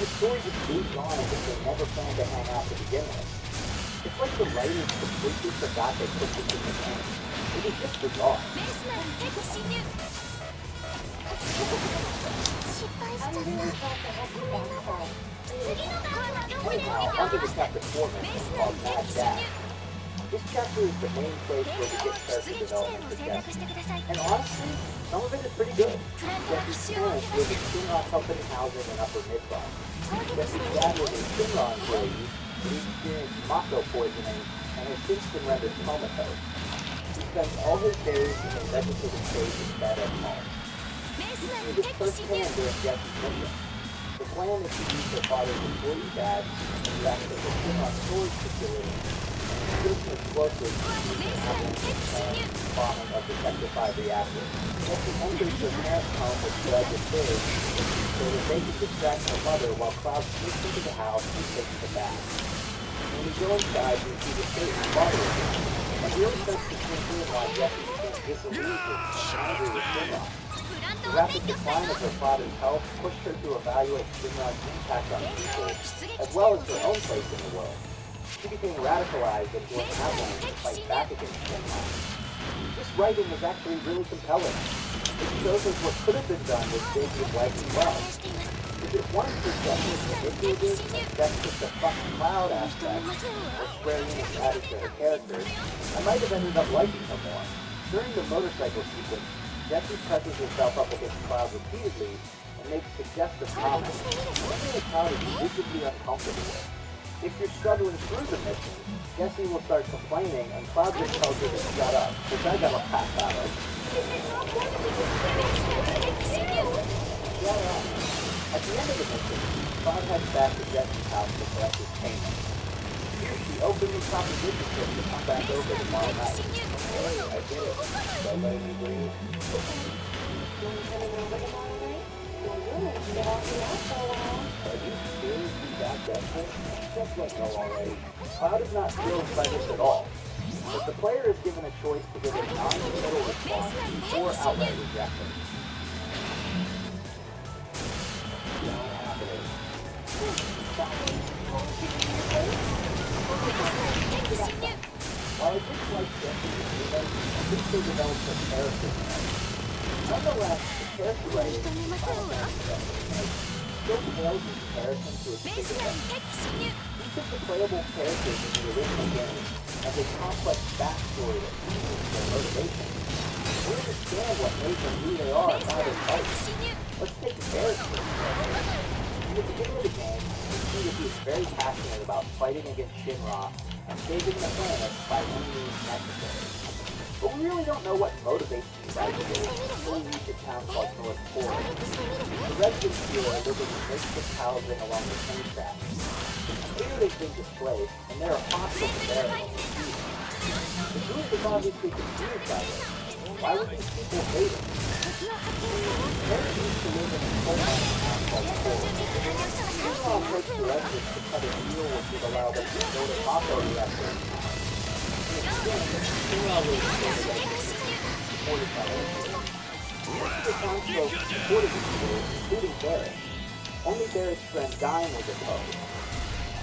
the story just moves on as if they never planned to hang out to begin with. It's like the writers completely forgot they put this in the game. It was just bizarre. ベースマン敵侵入失敗しちゃった。ごめんなさい。次のターンはどこで Anyhow, onto the chapter 4 mission called Mad Dash. This chapter is the main place where we get character 出撃地点 development を for 選択し Jesse. てください。 And honestly, some of it is pretty good. フラントは Jesse's 奇襲を parents 受け live ま in した。 Shinra Company housing in Upper Midbar. 攻撃 Jesse's dad was a Shinra employee, but he experienced Mako poisoning and has since been rendered comatose. He spends all his days in a vegetative state in bed at home. ベース We マ see ン this 敵侵 firsthand 入 during Jesse's mission. The plan is to use their father's employee badge to access the Shinra storage facility and shoot explosives using the planned bombing of the Sector 5 reactor. Jesse enters their parents' home with Greg and Big so that they can distract her mother while Cloud sneaks into the house and takes the bath. When we go inside, we see the state mother again, and really starts to sink in why Jesse became disillusioned and angry with Shinra. プラン The トを rapid 撤去した decline of her father's health pushed her to evaluate Shinra's impact on people, as well as her own place in the world. She became radicalized and joined Avalanche to fight back against Shinra. This writing is actually really compelling. It shows us what could have been done with Xavier's life as well. しています。 If it weren't for Jessica's manipulative and that's just a fucking cloud aspect, or Square Enix added to her characters, I might have ended up liking her more. During the motorcycle sequence, Jessie presses herself up against Cloud repeatedly and makes suggestive comments, something that Cloud is visibly uncomfortable with. If you're struggling through the mission, Jessie will start complaining and Cloud just tells her to shut up, which I got a pass out of. ベースマン敵侵入 Shut up. At the end of the mission, Cloud heads back to Jessie's house to collect his payment. Here she openly propositions him to come back over tomorrow night. Hey, I did it. So let me breathe. Are you seriously that desperate? Just let go already. Cloud is not thrilled by this at all. But the player is given a choice to give a non-committal response or outright rejection. Not happening. While I dislike Jesse and Eva, I think they developed her character better. Nonetheless, the character writing still pales in comparison to its ベースマン predecessor. 敵侵入 Each of the playable characters in the original game has a complex backstory that features their motivation. We understand what made them who they are ベー and ス why マ they ン fight. 敵侵入 Let's take Barrett's for example. In the beginning of the game, we see that he is very passionate about fighting against Shinra and saving the planet by any means necessary. But we really don't know what motivates these ideas until we reach a town called North Forest. The residents here are living in makeshift housing along the train tracks. Here they've been displaced, and they are hostile to Barrett when they see him. The group is obviously confused by this. Why would these people hate him? Barrett used to live in a coal-mining town called Forest. Shinra approached the residents to cut a deal which would allow them to build a Mako reactor in town. In exchange, Shinra would extend the residents supported by everyone. The townsfolk supported the deal, including Barrett. Only Barrett's friend Dime was opposed.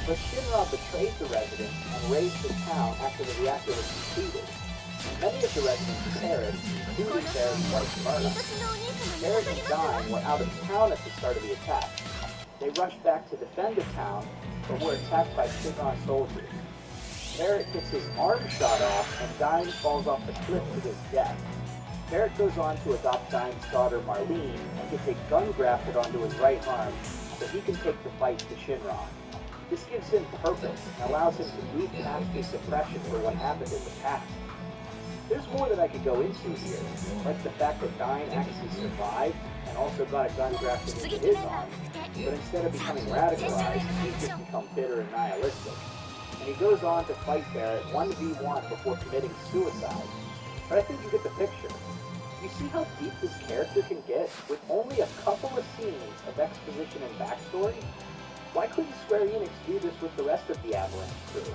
But Shinra betrayed the residents and razed the town after the reactor was completed. Many of the residents perished, including Barrett's wife Myrna. 愛しのお兄様に Barrett 捧 and げます Dime were out of town at the start of the attack. They rushed back to defend the town, but were attacked by Shinra soldiers. Barrett gets his arm shot off, and Dime falls off the cliff to his death. Barrett goes on to adopt Dime's daughter Marlene and gets a gun grafted onto his right arm so he can take the fight to Shinra. This gives him purpose and allows him to move past his suppression for what happened in the past. There's more that I could go into here, like the fact that Dine actually survived and also got a gun grafted into his arm, but instead of becoming radicalized, he's just become bitter and nihilistic. And he goes on to fight Barrett 1v1 before committing suicide. But I think you get the picture. You see how deep this character can get with only a couple of scenes of exposition and backstory? Why couldn't Square Enix do this with the rest of the Avalanche crew?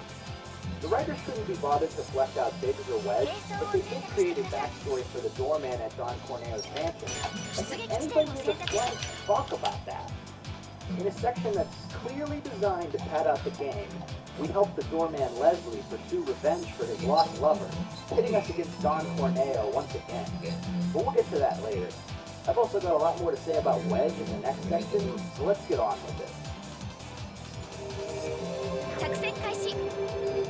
The writers couldn't be bothered to flesh out Biggs or Wedge, but they did create a backstory for the doorman at Don Corneo's mansion. And did anybody in the flesh talk about that? In a section that's clearly designed to pad out the game, we help the doorman Leslie pursue revenge for his lost lover, pitting us against Don Corneo once again. But we'll get to that later. I've also got a lot more to say about Wedge in the next section, so let's get on with it. 作戦開始。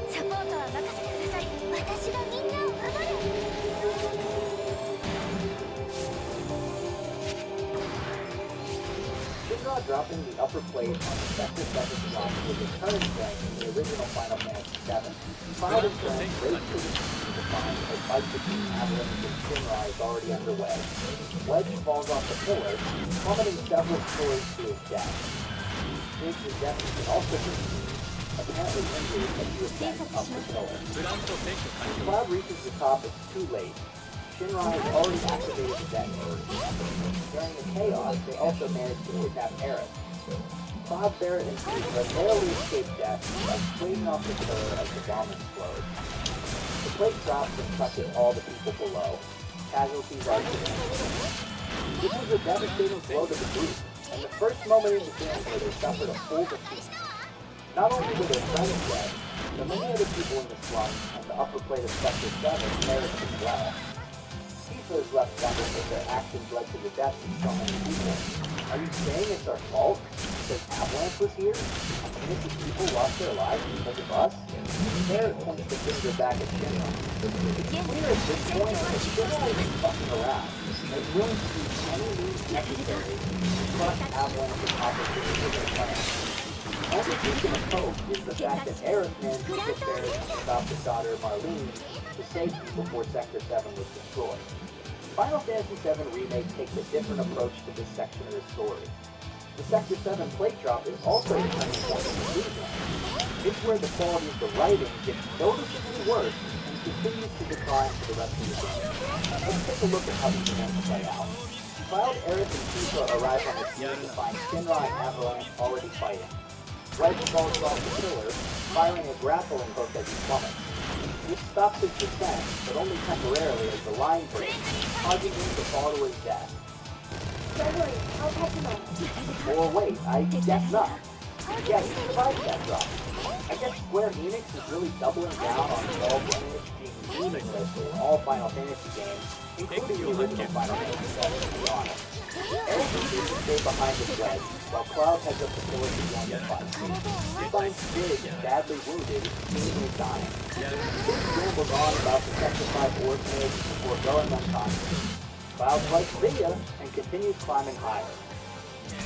サポートは任せてください。私がみんなを守る。Shinra dropping the upper plate on the Sector 7 slot was a turn strength in the original Final Fantasy VII. Cloud and Friends race to the sea to find a fight between Avalanche and Shinra is already underway. Wedge falls off the pillar, plummeting several stories to his death. His death can also be apparently injured as he ascends up the pillar. When Cloud reaches the top, it's too late. Shinra has already activated the detonator. During the chaos, they also managed to kidnap Aerith. Cloud, Barret, and Tifa narrowly escape death by swinging off the pillar as the bomb explodes. The plate drops and touches all the people below. Casualties are significant. This was a devastating blow to the group, and the first moment in the game where they suffered a full defeat. Not only were their friends dead, but many other people in the slum and the upper plate of Sector 7 perished as well. Tifa is left wondering if their actions led to the deaths of so many people. Are you saying it's our fault? Because Avalanche was here? And innocent people lost their lives because of us? Barret points the finger back at Shinra. It's clear at this point that Shinra isn't fucking around. They're willing to use any means necessary to crush Avalanche's opportunity for their plan. The only beacon of hope is the fact that Aerith managed to get Barret and stop his daughter Marlene to safety before Sector 7 was destroyed. Final Fantasy VII Remake takes a different approach to this section of the story. The Sector 7 plate drop is also the turning point of the season. It's where the quality of the writing gets noticeably worse and continues to decline for the rest of the game. Let's take a look at how these events play out. Cloud, Aerith, and Tifa arrive on the scene to find Shinra and Avalanche already fighting. Wedge falls off the pillar, firing a grappling hook as he plummets. This stops his descent, but only temporarily as the line breaks, causing him to fall to his death. Don't worry, I'll catch him up. Or wait, I guess not. Yeah, he survived that drop. I guess Square Enix is really doubling down on all damage being meaningless in all Final Fantasy games, including the original Final Fantasy VII, to be honest. Aerith and Tifa stay behind the Wedge, while Cloud heads up the pillar to join the fight. He finds Big badly wounded, seemingly dying. Big rambles on about the Sector 5 orphanage before going unconscious. Cloud fights Via and continues climbing higher.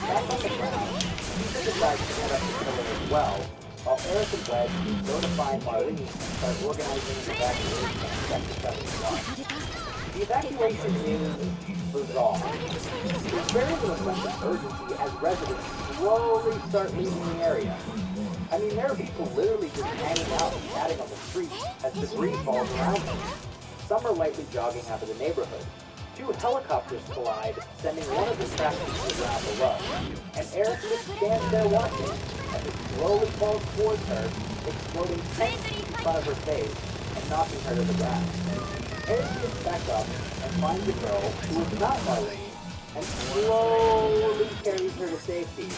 Back on the ground, Tifa decides to head up the pillar as well, while Aerith and Wedge go to find Marlene and start organizing an evacuation of Sector 7-1. The evacuation is bizarre. There's very little sense of urgency as residents slowly start leaving the area. I mean, there are people literally just hanging out and chatting on the streets as debris falls around them. Some are lightly jogging out of the neighborhood. Two helicopters collide, sending one of the tracks to the ground below. And Aerith just stands there watching as it slowly falls towards her, exploding 10 feet in front of her face and knocking her to the ground. Aerith gets back up and finds a girl who is not Marlene and slowly carries her to safety.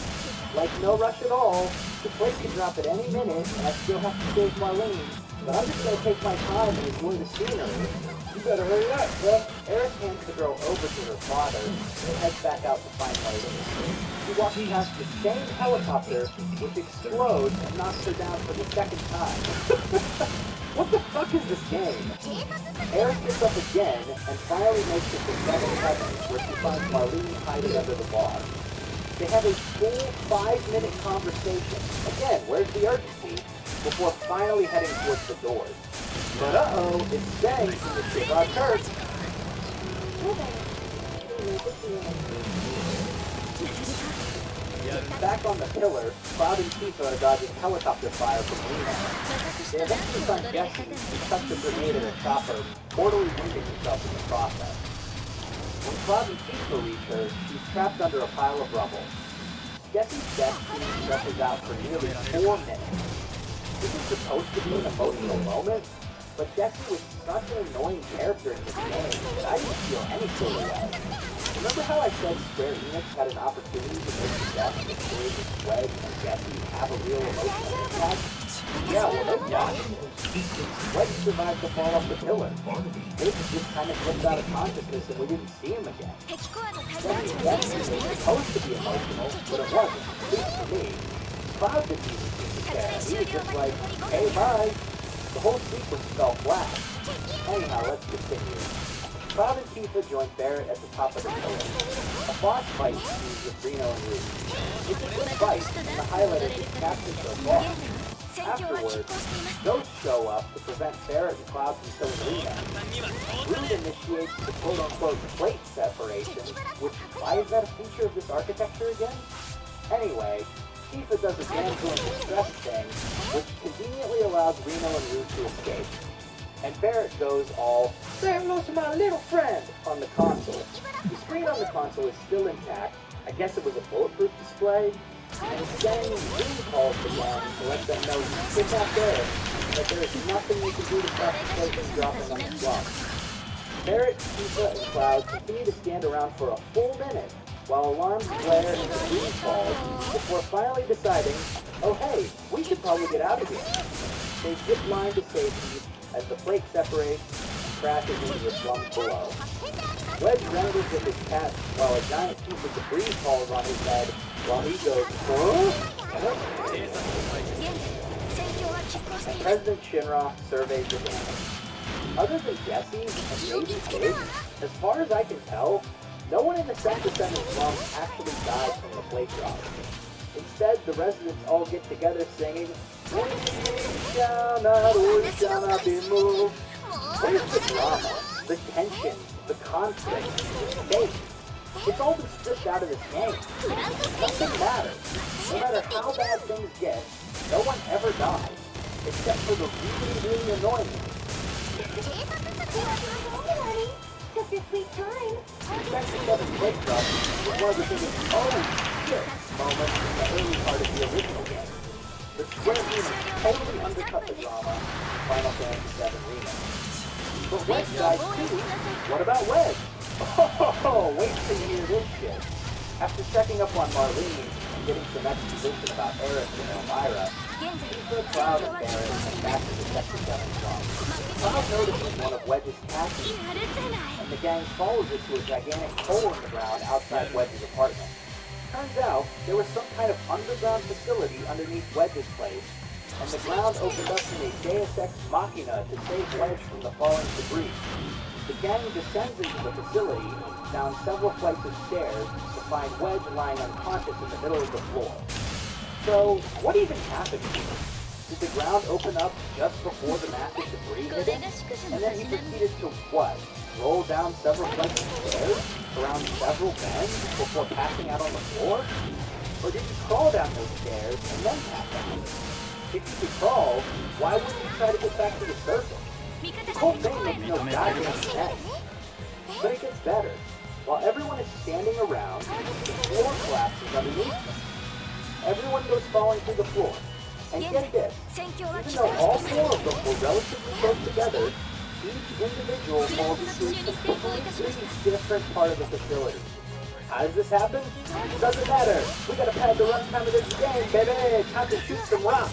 Like no rush at all, the plate can drop at any minute and I still have to save Marlene, but I'm just going to take my time and enjoy the scenery. You better hurry up, bro. Aerith hands the girl over to her father and heads back out to find Marlene. She walks past the same helicopter, which explodes and knocks her down for the second time. What the fuck is this game? Aerith gets up again and finally makes it to 7 heavens, where she finds Marlene hiding under the bar. They have a full 5-minute conversation. Again, where's the urgency? Before finally heading towards the doors. But uh-oh, it's Zhang from the Shiva Church. Back on the pillar, Cloud and Tifa are dodging helicopter fire from Lena. They eventually find Jessie, who chucks a grenade at a chopper, mortally wounding himself in the process. When Cloud and Tifa reach her, she's trapped under a pile of rubble. Jessie's death scene stretches out for nearly 4 minutes. This is supposed to be an emotional moment, but Jessie was such an annoying character in this game that I didn't feel any sort of way. remember how I said Square Enix had an opportunity to make the death of Squid, Wedge, and Jesse have a real emotional impact? Yeah, well, they got it. Wedge survived the fall off the pillar. Jake just kind of slipped out of consciousness and we didn't see him again. 敵コアの対 Jesse 戦 Jesse 中に was しています supposed to be emotional, but it wasn't. At least for me. Cloud didn't even seem to care. He was just like, hey, bye. The whole sequence fell flat. Anyhow, let's continue. Cloud and Tifa joined Barrett at the top of the pillar. A boss fight ensues with Reno and Ruth. It's a good fight, and the highlight of this chapter so far. 戦況は拮抗 Afterwards, しています Ghost show up to prevent Barrett and Cloud from killing Reno. Ruth initiates the quote-unquote plate separation, which, why is that a feature of this architecture again? Anyway, Tifa does a damsel in distress thing, which conveniently allows Reno and Ruth to escape. And Barrett goes all, "Say hello to my little friend," on the console. The screen on the console is still intact. I guess it was a bulletproof display. And then Zoom calls the gang to let them know he's not there, that there is nothing we can do to stop the plate from dropping on the block. Barrett, Tifa, and Cloud continue to stand around for a full minute while alarms blare and the Zoom falls before finally deciding, oh hey, we should probably get out of here. They zip line to safety as the plate separates and crashes into the slums below. Wedge renders with his cat while a giant piece of debris falls on his head while he goes, huh? 現在戦況は拮抗して And います President Shinra surveys the damage. Other than Jesse and maybe Kid, as far as I can tell, no one in the Sector 7 slums actually died from the plate drop. Instead, the residents all get together singing, Where's the drama, the tension, the conflict, the stakes? It's all been stripped out of this game. Nothing matters. No matter how bad things get, no one ever dies. Except for the really, really annoying ones. Took your sweet time Sector 7 plate drop was one of the biggest oh shit moments in the early part of the original game. The Square Enix totally undercut the drama in Final Fantasy VII Remake. But Wedge died too. What about Wedge? Oh, wait till you hear this shit. After checking up on Marlene and getting some exposition about Aerith and Elmira, 現在 Tifa, Cloud, and Barrett went back to the Sector 7 slum. Cloud notices one of Wedge's tattoos, やるじゃない and the gang follows it to a gigantic hole in the ground outside Wedge's apartment. Turns out, there was some kind of underground facility underneath Wedge's place, and the ground opened up in a Deus Ex Machina to save Wedge from the falling debris. The gang descends into the facility, down several flights of stairs, to find Wedge lying unconscious in the middle of the floor. So, what even happened here? Did the ground open up just before the massive debris こ hit れ it? が宿舎 And の then he 始まり proceeded to what? Roll down several flights of stairs? Around several bends before passing out on the floor? Or did he crawl down those stairs and then pass out? If you could crawl, why wouldn't you try to get back to the surface? 味方 The が whole 敵 thing コアへ makes の no goddamn sense. But it gets better. While everyone is standing around, the floor collapses underneath them. Everyone goes falling through the floor. And 現 get 在 this, 戦況は even 拮 though 抗 all してい four ます of them were relatively close together, each individual falls into a completely different part of the facility. How does this happen? Doesn't matter. We gotta pad the runtime of this game, baby. Time to shoot some rocks.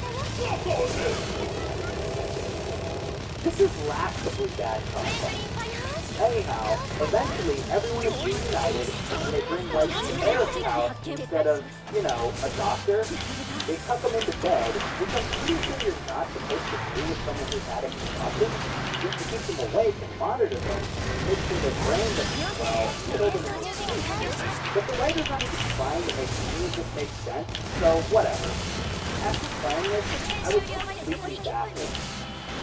This is laughably bad content. Anyhow, eventually everyone is reunited and they bring like Aerith's house instead of, you know, a doctor. They tuck them into bed, which I'm pretty sure you're not supposed to do with someone who's had a concussion. You have to keep them awake and monitor them, make sure their brain doesn't swell, kill them in their sleep. But the writer's not even trying to make any of this make sense, so whatever. After playing this, I was completely baffled.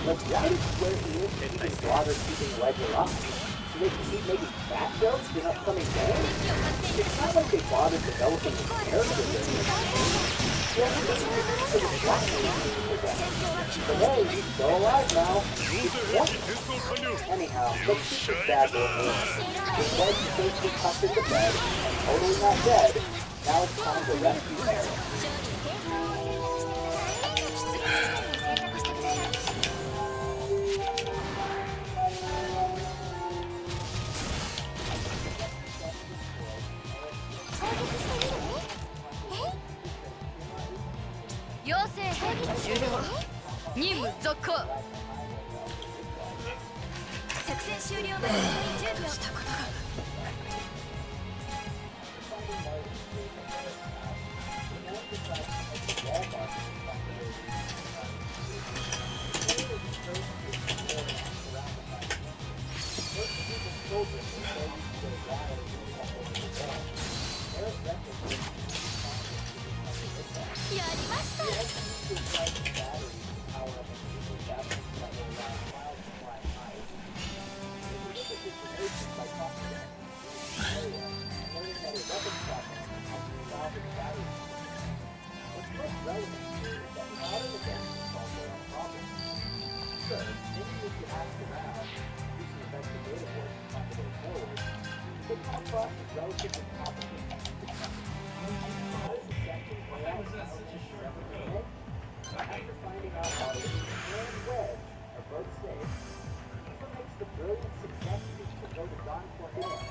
Like, why did Square Enix even bother keeping Wedge alive? Do they keep making fat jokes in upcoming games? It's not like they bothered developing the character or anything. They only did it for the plot for them. But hey, he's still alive now. Anyhow, let's keep this bad little moving. Wedge is safely tucked into bed and totally not dead. Now it's time to rescue Aerith. 要請終了任務続行作戦終了まで残り10秒したことがやりました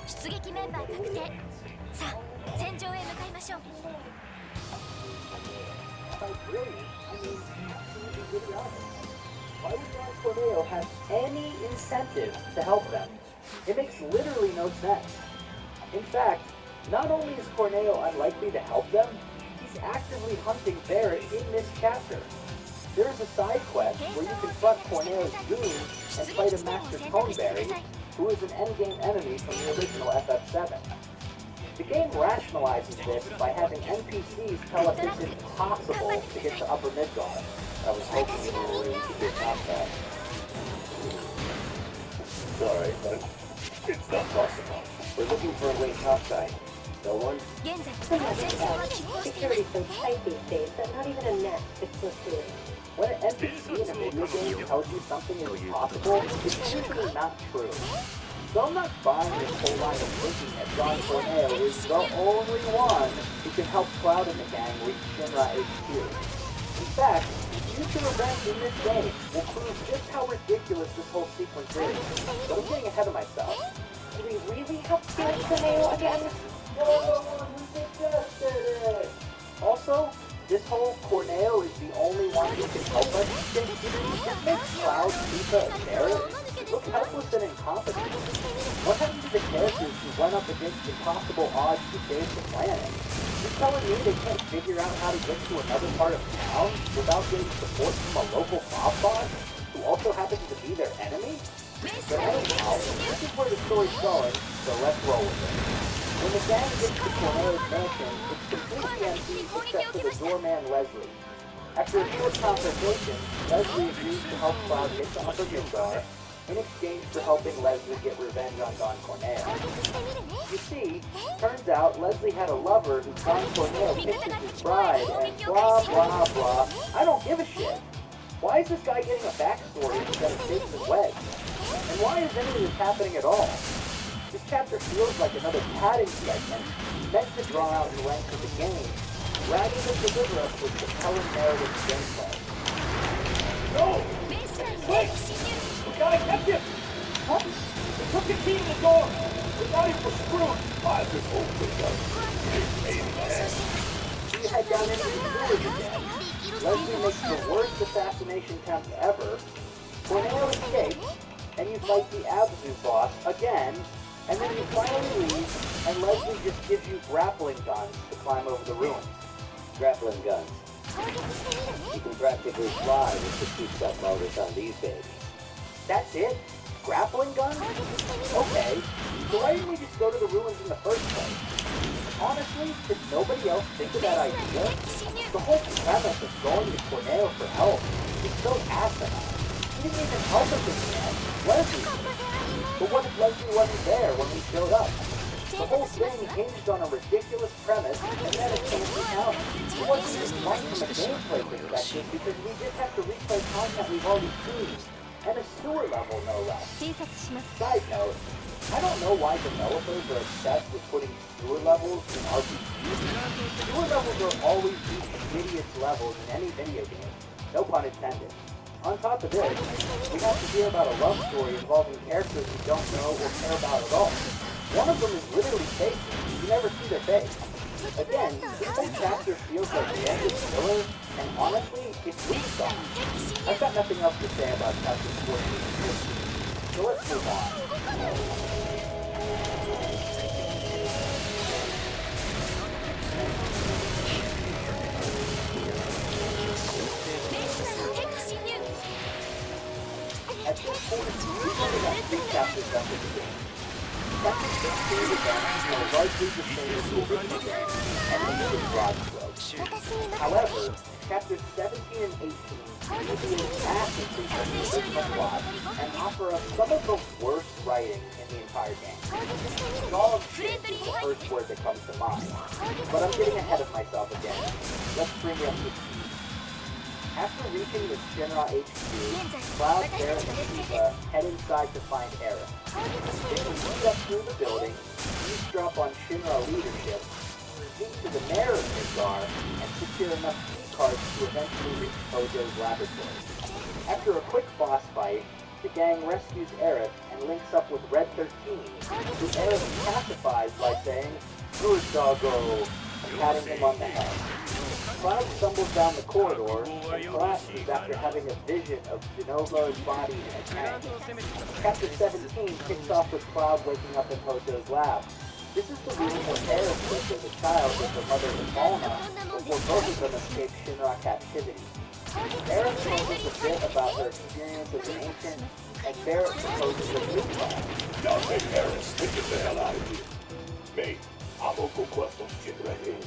出撃メンバー確定さあ戦場へ向かいましょう By brilliant, I mean absolutely idiotic. Why would Don Corneo have any incentive to help them? It makes literally no sense. In fact, not only is Corneo unlikely to help them, he's actively hunting Barret in this chapter. There is a side quest where you confront Corneo's goon and fight a Master Toneberry, who is an endgame enemy from the original FF7. The game rationalizes this by having NPCs tell us it's impossible to get to Upper Midgard. I was hoping you were ready to get past that. Sorry, but it's not possible. We're looking for a way topside. No one? 現在戦争は拮抗しています Security's so tight these days that not even a net fits close to it. When an NPC in a video game tells you something is impossible, it's usually not true. So I'm not buying this whole line of thinking that Don Corneo is the only one who can help Cloud and the gang reach Shinra HQ. In fact, future events in this game will prove just how ridiculous this whole sequence is. But I'm getting ahead of myself. Do we really have to kill Corneo again? Also, this whole Corneo is the only one who can help us. It makes Cloud, Tifa, and Barret look helpless and incompetent. What happened to the characters who went up against impossible odds to save the planet? You're telling me they can't figure out how to get to another part of town without getting support from a local mob boss who also happens to be their enemy? But anyhow, this is where the story's going, so let's roll with it. When the gang gets to Corneo's mansion, it's completely empty except for the doorman Leslie. After a short conversation, Leslie agrees to help Cloud get to Upper Midgard in exchange for helping Leslie get revenge on Don Corneo. You see, turns out Leslie had a lover who Don Corneo pictured his bride, and blah blah blah. I don't give a shit. Why is this guy getting a backstory instead of Satan and Wedge? And why is any of this happening at all? This chapter feels like another padding segment meant to draw out the length of the game, rather than deliver us with compelling narrative gameplay. No! Wait! We gotta catch him! Huh? We took the key to the door! We got him for screwed! I just opened up. We head down into the sewers again. Leslie makes the worst assassination attempt ever. Corneo escapes, and you fight the Abzu boss again, and then you finally leave, and Leslie just gives you grappling guns to climb over the ruins. Grappling guns. You can practically fly with the two-step motors on these babies. That's it? Grappling guns? Okay, so why didn't we just go to the ruins in the first place? Honestly, did nobody else think of that idea? The whole premise of going to Corneo for help is so asinine. He didn't even help us in the end. Leslie did. But what if Leslie wasn't there when we showed up? The whole thing hinged on a ridiculous premise, and then it came out. It wasn't even fun from a gameplay perspective because we just have to replay content we've already seen. And a sewer level, no less. Side note, I don't know why developers are obsessed with putting sewer levels in RPGs. Sewer levels are always the shittiest levels in any video game. No pun intended. On top of this, we have to hear about a love story involving characters we don't know or care about at all. One of them is literally fake. You never see their face. Again, this whole chapter feels like the end is filler and Honestly, it's weak sauce. I've got nothing else to say about chapters 14 and 15, so let's move on. At this point, we've only got 3 chapters left of the game. Chapter 16 events are largely the same as the original game, and only in broad strokes. However, chapters 17 and 18 will be a massive increase in the original plot and offer us some of the worst writing in the entire game. All of shit is the first word that comes to mind, but I'm getting ahead of myself again. Let's bring you up to speed. After reaching the Shinra HQ, Cloud, Barret, and Tifa head inside to find Aerith. They can lead up through the building, eavesdrop on Shinra leadership, speak to the mayor of Midgar, and secure enough key cards to eventually reach Hojo's laboratory. After a quick boss fight, the gang rescues Aerith and links up with Red 13, who Aerith pacifies by saying, "Good doggo," and patting him on the head. Cloud stumbles down the corridor and collapses after having a vision of Denova's body in a tank. Chapter 17 kicks off with Cloud waking up in Hojo's lab. This is the room where Aerith lives as a child with her mother Ivalna before both of them escape Shinra captivity. Aerith tells us a bit about her experience as an ancient, and Barret proposes a new plan. Now take Aerith and get the hell out of here. Mate, I'm gonna go quest some shit right here.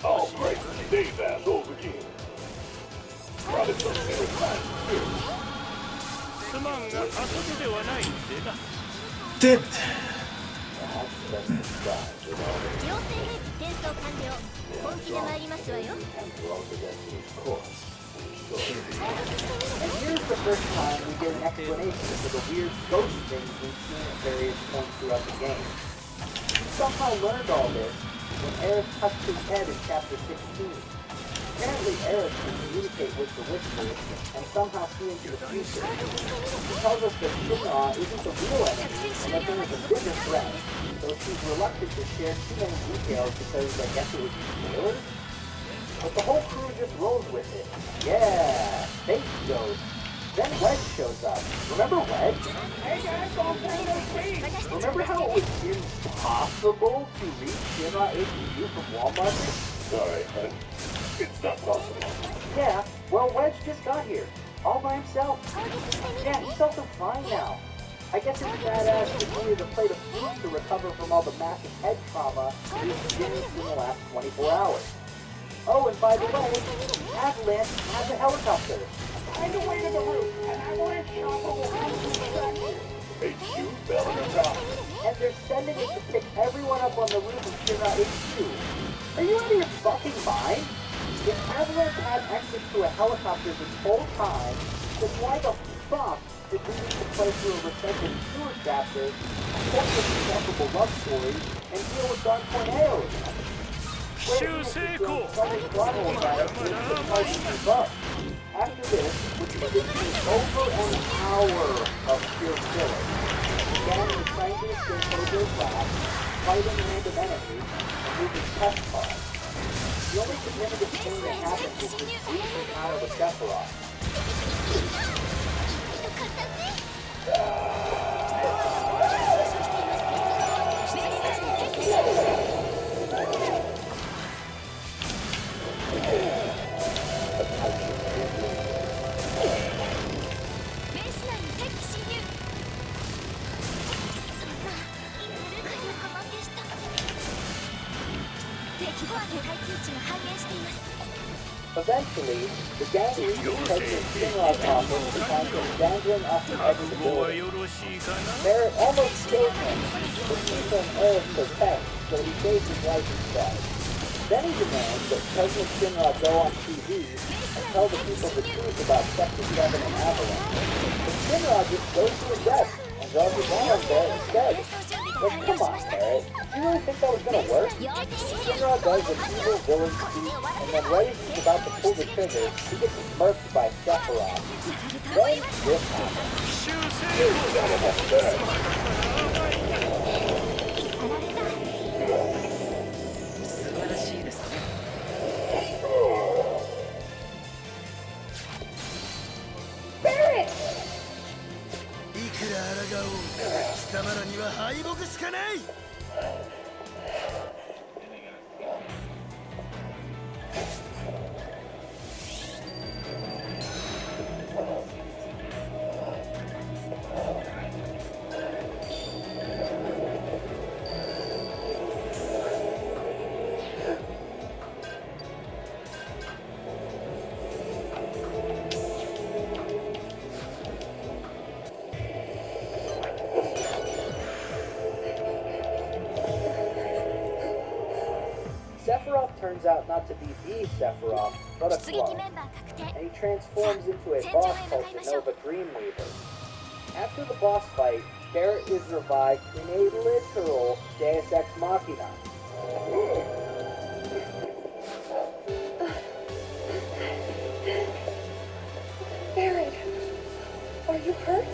Oh, great. Dave ass over again. Probably some serious time. Did 本気で参りますわよ。 And here's the first time we get an explanation for the weird ghost things we've seen at various points throughout the game. We somehow learned all this when Aerith touched his head in chapter 16. Apparently Aerith can communicate with the Whispers and somehow see into the future. He tells us that Shinra isn't the real enemy and that there is a bigger threat, though she's reluctant to share too many details because I guess it would be spoilers. But the whole crew just rolls with it. Yeah, Fate goes. Then Wedge shows up. Remember Wedge? Hey guys, remember how it was impossible to reach Shinra HQ from Walmart? Sorry, but it's not possible. Yeah, well Wedge just got here. All by himself. Yeah, he's also fine now. I guess his badass just needed a plate of food to recover from all the massive head trauma he experienced in the last 24 hours. Oh, and by the way, Avalanche has a helicopter. Find a way to the roof, and Avalanche Chopper will come to extract you. HQ fell in the top. And they're sending it to pick everyone up on the roof of Shinra HQ. Are you out of your fucking mind? If Avalanche had access to a helicopter this whole time, then why the fuck did we need to play through a recycled sewer chapter, set with acceptable love story, and deal with Dark Tornado again? After this, which was over an hour of pure filler, the gang was trying to escape Hojo's lab, fighting random enemies, and moving test pods. The only significant thing that happened was this brief encounter with Sephiroth. Eventually, the gang reaches President Shinra's office to find him dangling off the edge of the building. Barret almost kills him, but Tifa and Aerith protect, so he saves his life instead. Then he demands that President Shinra go on TV and tell the people the truth about Sector 7 and Avalanche. But Shinra just goes to his desk and draws his line on there instead. Like, come on, Barrett. You really think that was gonna work? Shinra does an evil villain speech, and then right as he's about to pull the trigger, he gets murked by Sephiroth. Then this happens. Barrett! いくら抗おう貴様らには敗北しかない。 Sephiroth turns out not to be the Sephiroth, but a 出撃 clone, メンバー確定 and he transforms into a boss called Nova Dreamweaver. After the boss fight, Barrett is revived in a literal Deus Ex Machina. Barrett! Are you hurt?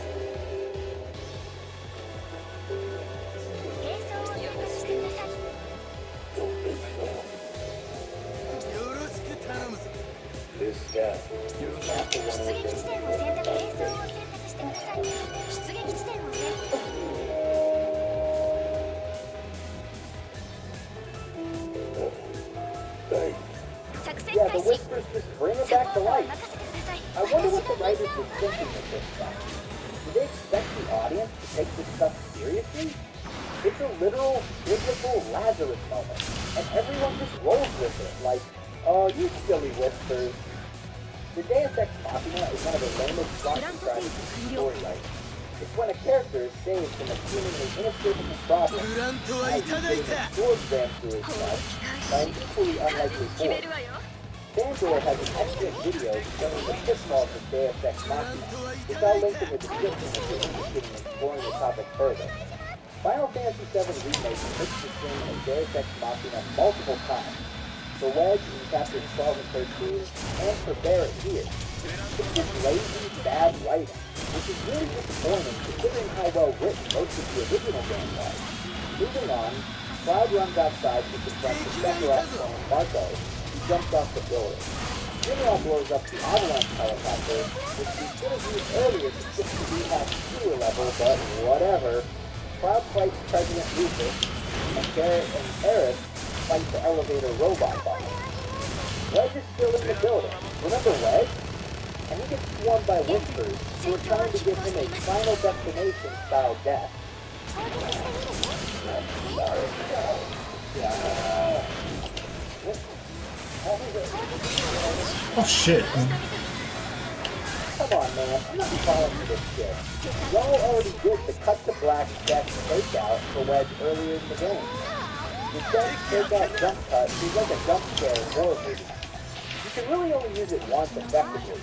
並走を選択してくださいよろしく頼むぞ。 This step. 出撃地点を選択並走を選択してください出撃地点を選択 Thanks. 作戦 Yeah, 開 the 始 whispers just bring it サ back ポ to ートは life. 任せてください I wonder what the writers were thinking with this stuff. Do they expect the audience to take this stuff seriously? It's a literal, biblical Lazarus moment, and everyone just rolls with it, like, oh, you silly whispers. The Deus Ex Machina is one of the lamest plot contrivances in story writing. It's when a character is saved from a seemingly inescapable problem グラントは by いただい using た。 a sword jam through his neck by an equally unlikely 決め force. るわよ Bandor has an excellent video showing the pitfalls of Deus Ex Machina, which I'll link in the description if you're interested in exploring the topic further. Final Fantasy VII Remake takes the string of Deus Ex Machina multiple times, for Wedge in chapters 12 and 13, and for Barrett here. It's just lazy, bad writing, which is really disappointing considering how well written most of the original game was. Moving on, Cloud runs outside to confront the Sephiroth clone Marco, who jumps off the building. Shinra blows up the Avalanche helicopter, which we should have used earlier to shift to Rehab sewer level, but whatever. Cloud fights President Rufus, and Barrett and Aerith fight the elevator robot bomber. Wedge is still in the building. Remember Wedge? And he gets swarmed by whispers who are trying to give him a Final Destination style death. 攻撃してみるね Oh shit. Come on, man. I'm not falling for this shit. Y'all already did the cut to black death takeout for Wedge earlier in the game. The death takeout jump cut is like a jump scare in horror movies. You can really only use it once effectively.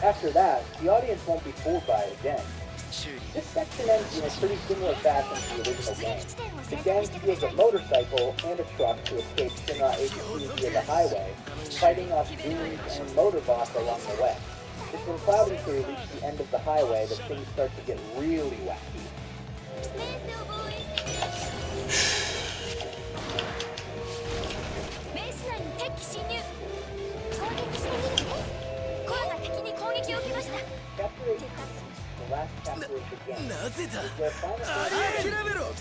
After that, the audience won't be fooled by it again. This section ends in a pretty similar fashion to the original game. The gang steals a motorcycle and a truck to escape Shinra agencies via the highway, fighting off goons and motor boss along the way. It's when Cloud and crew reach the end of the highway that things start to get really wacky. ベース内に敵機侵入攻撃してみるねコアが敵に攻撃を受けました Chapter 18, the last chapter of the game, なぜだ。 is where Final 諦 Fantasy めろ。 It's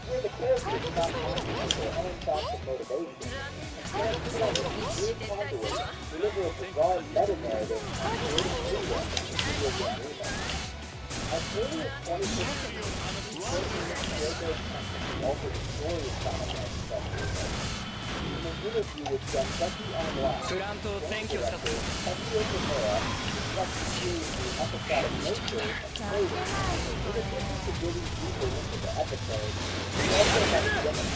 where the characters stop acting with their own thoughts and motivations. And characters like Weird Conduit deliver a bizarre meta-narrative creating freedom in video game remake. As early as 2015, also the story of Final Fantasy VII. In an interview with Genseki Online, game director Tetsuya Nomura discussed the series' episodic nature and flavor. In addition to digging deeper into the episode, he also had a gimmick.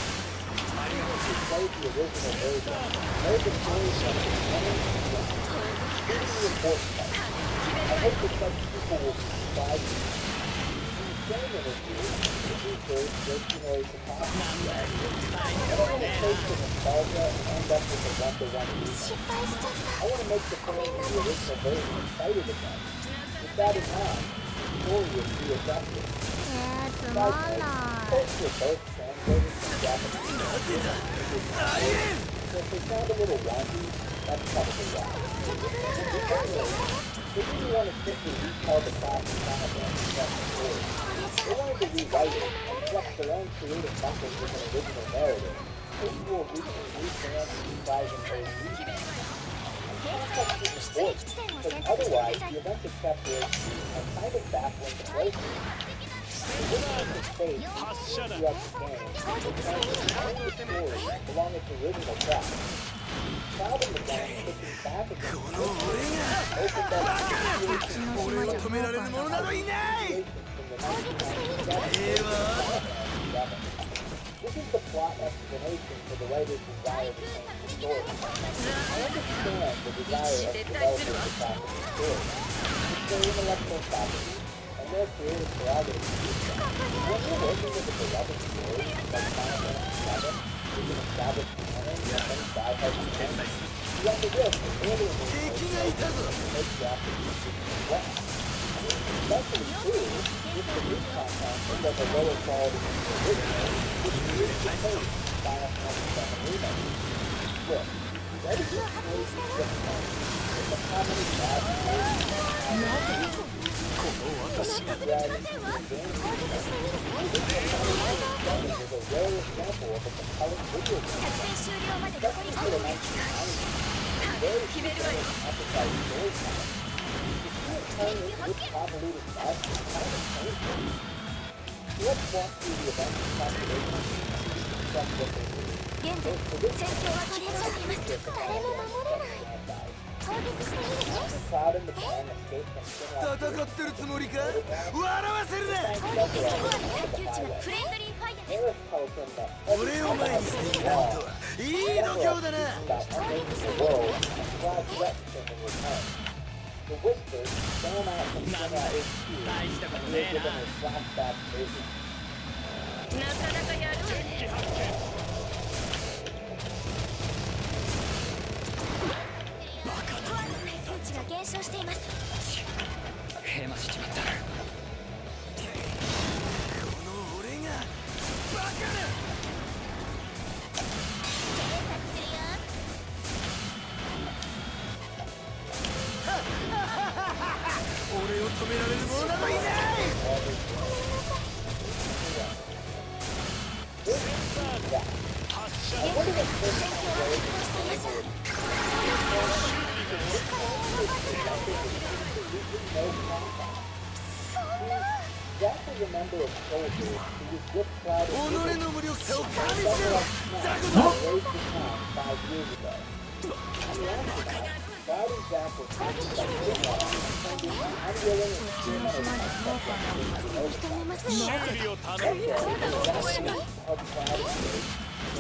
Users who played the original version know the story from the beginning to the end, including the important parts. I hope that such people will be surprised. game interview, the producers dictionary capacity. I don't want to take the nostalgia and end up with a one-to-one remake. 失敗しちゃった I want to make the fans of the original version excited again. With that in mind, the story is readjusted. つまんない Both were both translated from Japanese to English. So if they sound a little wonky, that's probably why. They didn't want to simply retell the classic novel and set the story. They wanted to rewrite it and flex their own creative muscles with an original narrative, capable of reaching new fans and surprising old readers. Context is important, because otherwise the events of chapter 18 are kind of baffling to play through. The original space throughout the game is only the story along its original track. Cloud in the game pushing back against the opened up 俺を止められる者などいない This is the plot explanation for the writer's desire to change the story. I understand the desire of developers to craft the story. It's their intellectual property and their creative prerogative to do so. When you're working with a beloved story, like Final Fantasy VII, with an established canon and many sci-fi content, you have to risk that early in the game, to make drastic decisions as well. Especially true if the new content is of a lower quality than the original, which is the case in Final Fantasy VII Remake. Look, ready to expose the difference with the comedy bad stories is a rare example of a compelling video game. 作戦終了まで残り Especially for the 1990s, very few games emphasize storytelling. Turn this convoluted mess is kind of painful. Let's walk through the events of conservation and discuss what they mean. 現在戦況は切れちゃってます誰も守れない攻撃してみるね The Cloud and the gang escape from Shinra 戦ってるつもりか笑わせるな 攻撃の方の研究地のフレンドリーファイヤーです Eris tells him that 俺を前にしていかんとはいい度胸だな about unmaking the world and Cloud threatens him in return. The Whispers storm out from Shinra HQ and they give him a flashback vision. なかなかやるわね数値が減少していますヘマしちまったこの俺がバカな俺を止められる者などいない Jack was a member of soldiers who was with Cloud 己の無力さを感じろ raised the town 5 years ago. On the aftermath, Cloud and Jack were captured by Shinra and turned into unwilling and experimental suspects. Help Cloud escape in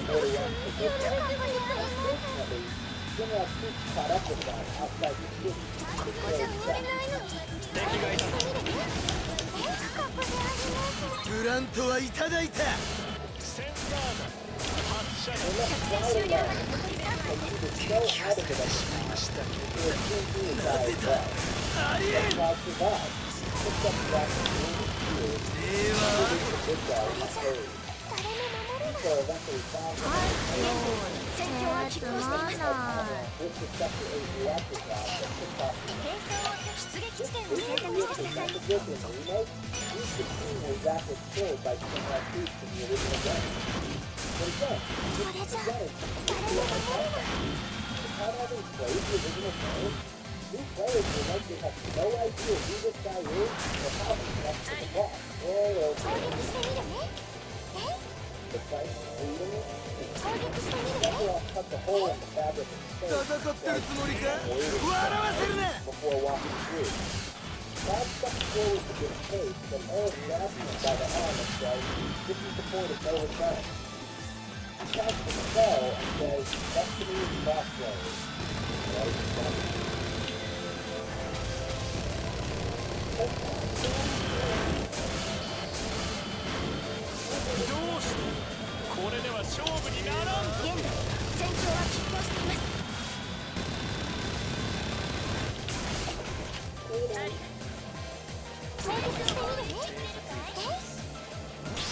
order to forgive them. Unfortunately, Shinra troops caught up with them outside the city and killed Jack. ブラントはいただいた They left Cloud alone and he was so out of it at the time that he was soon to die as well. ありえん Cloud survived, picked up Jack and Green Shield, で and は moved to Big Guy in a hurry. So eventually found him and 戦況は拮抗しています with the Sector 8 reactor pod that took off the 並走出撃地点を選択 This してください is the remake. He's the scene where Zack was killed by Shinra troops in the original game. But again, それじゃ again, it's completely unnecessary. Without having played the original game, new players will likely have no idea who this guy is or how he connects to the plot. Or 攻撃してみるね the fight leading it. 攻撃してみるね Sephiroth cut the hole in the fabric of 戦 space ってるつもりか笑わせるな before walking through. Cloud steps forward to give chase, but Eris grabs him by the arm and says, "This is the point of no return." He casts a spell and says, "Destiny's Crossroads." Right? 現在戦況は拮抗しています。攻撃してみる？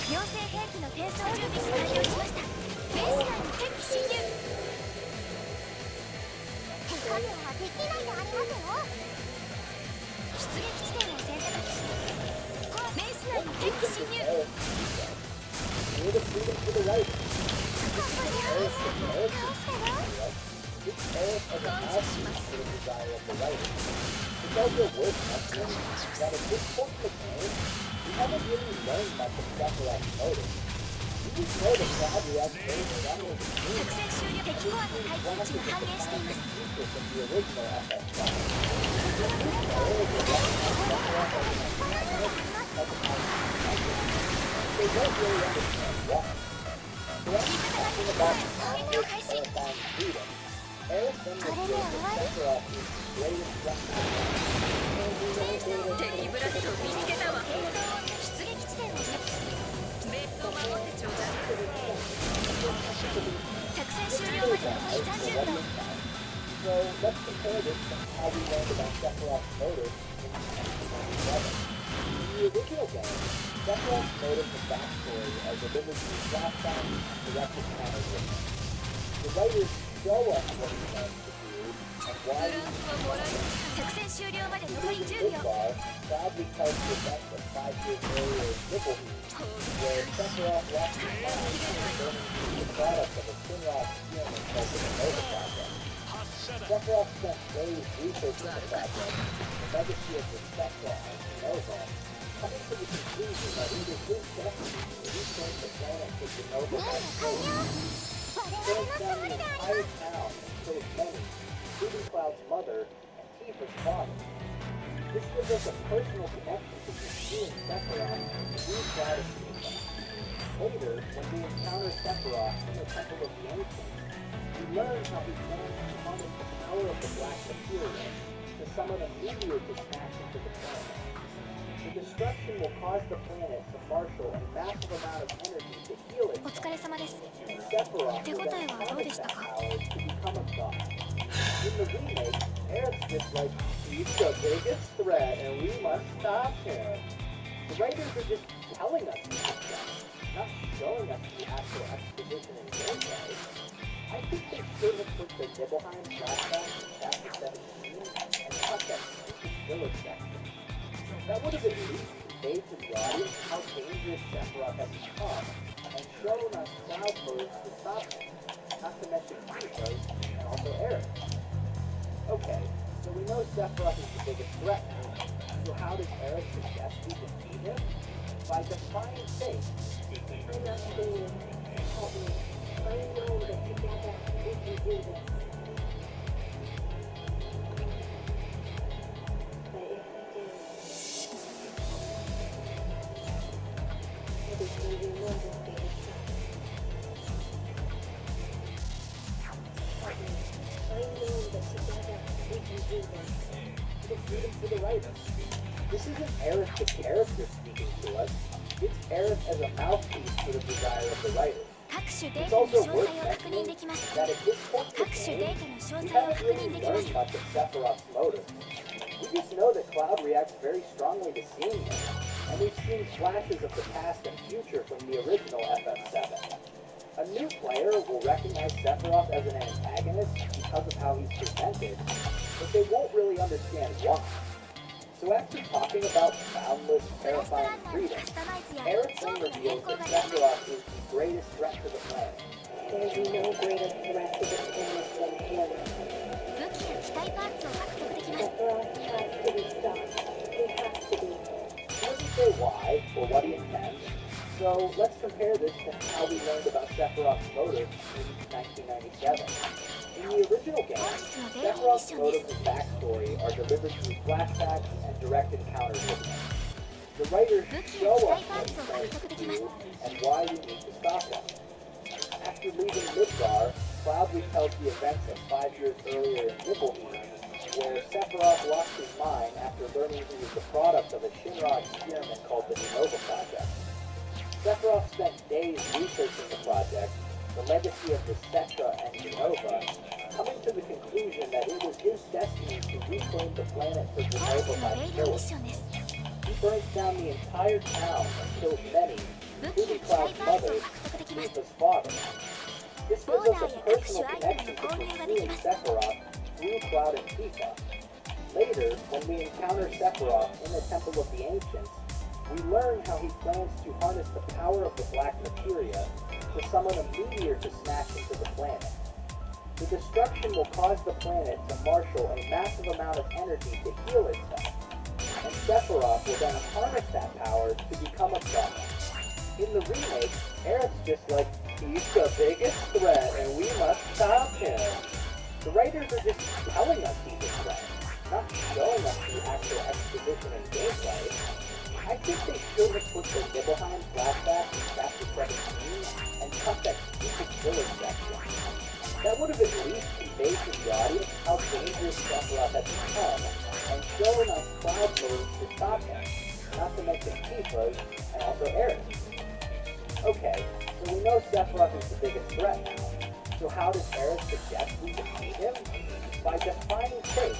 妖精兵器の転送準備が完了しました。ベース内に敵機侵入。手加減はできないでありますよ。出撃地点を選択し、ベース内に敵機侵入。Near the freedom to the right. 倒したよ。 This Aerith as a mouthpiece for the desire of the writer. It's also worth mentioning that at this point in the game, we haven't really learned much of Sephiroth's motive. We just know that Cloud reacts very strongly to 作戦終了。敵コアの回転値が半減しています。 feature from the original FF1. They don't really understand why. So after talking about Paradigm freedom, Aerith then reveals that Sephiroth is the greatest weapon. 敵ブラストを見つけたわ。出撃地点を設置し、ベースを守ってちょうだい。作戦終了まで残り30秒。 So let's compare this to how we learned about Sephiroth's motive in 1997. In the original game, Sephiroth's motive and backstory are delivered through flashbacks and directed counterweight. The writers show us what he plans to do and why he 作戦終了まで残り10秒。 Midgar proudly tells the events of 5 years earlier in Nibelheim, where Sephiroth lost his mind after burning through the product of a Shinra experiment called the Nova Project. Sephiroth spent days researching the project, the legacy of the Spectra and Nova, coming to the conclusion that either his death or return the planet to the Nova by burns down the entire town and kills many, including Cloud's mother and Tifa's father. This gives us a personal connection to pursuing Sephiroth and new Cloud of Tifa. Later, when we encounter Sephiroth in the Temple of the Ancients, we learn how he plans to harness the power of the Black Material to summon a meteor to smash into the planet. The destruction will cause the planet to marshal a massive amount of energy to heal お itself. 疲れ様です。 Sephiroth 手応 will え then はどうで harness した that か？ power to become a god. In the remake, Aerith's just like, he's the biggest threat and we must stop him. The writers are just telling us that stuff, not showing us the actual exposition in gameplay. I think they should have put the Nibelheim flashback in chapter 17 and cut that stupid village section. That would have at least conveyed to the audience how dangerous Sephiroth has become and shown us Cloud moves to stop him, not to mention Tifa's and also Aerith. Okay, so we know Sephiroth is the biggest threat now. So how does Aerith suggest we defeat him? By defying fate. I'm not saying help me. I know that together we can do this. But if we do, everything you know will be destructive. Help me. I know that together we can do this. The freedom for the writers. This isn't Aerith the character speaking to us. It's Aerith as a mouthpiece for the desire of the writers. 各種デー It's タの also 詳 worth 細を確認 mentioning できます。 that at this point in 各 the 種デ game, ータの詳 we 細を haven't 確 really 認できま learned す。 much of Sephiroth's motive. We just know that Cloud reacts very strongly to seeing him, and we've seen flashes of the past and future from the original FF7. A new player will recognize Sephiroth as an antagonist because of how he's presented, but they won't really understand why. So after talking about boundless, ブラストラ terrifying ンナーの freedom, カスタマイズや Aerith 装 then 備の変 reveals 更が that できます Sephiroth is the greatest threat to the planet. There's no greater threat to the planet than him. 武器や機体パーツを獲得できます。 Sephiroth has to be stopped. He has to be. He doesn't say why or what he intends, so let's compare this to how we learned about Sephiroth's motive in 1997. In the original game, 本日のデイリーミッ Sephiroth's ションで motive す。 and backstory are delivered through flashbacks and direct encounters with him. The writers show us what he plans to do and why we need to stop him. After leaving Midgar, Cloud retells the events of 5 years earlier in Nibelheim, where Sephiroth lost his mind after learning he was the product of a Shinra experiment called the Nova Project. Sephiroth spent days researching the project, the legacy legacy of the Cetra and Genova, coming to the conclusion that it was his destiny to reclaim the planet for 本 Genova 日の by レイドミッ force. ションです He burns down the entire town and kills many, 武器や including 機械 Cloud's パーツ mother, を獲得できます Tifa's father. This gives us a personal Border connection to pursuing Sephiroth through Cloud and Tifa. Later, when we encounter Sephiroth in the Temple of the Ancients, we learn how he plans to harness the power of the Black Materia to summon a meteor to smash into the planet. The destruction will cause the planet to marshal a massive amount of energy to heal itself, and Sephiroth will then harness that power to become a god. In the remake, Aerith's just like, he's the biggest threat and we must stop him. The writers are just telling us he's a threat, not showing us the actual exposition and gameplay. I think they should have put the Nibelheim flashback in Chapter 17 and cut that stupid village section. That would have at least conveyed to the audience how dangerous Sephiroth had become and shown us Cloud moves to stop him, not to mention Tifa's and also Aerith. Okay, so we know Sephiroth is the biggest threat now. So how does Aerith suggest we defeat him? By defying fate.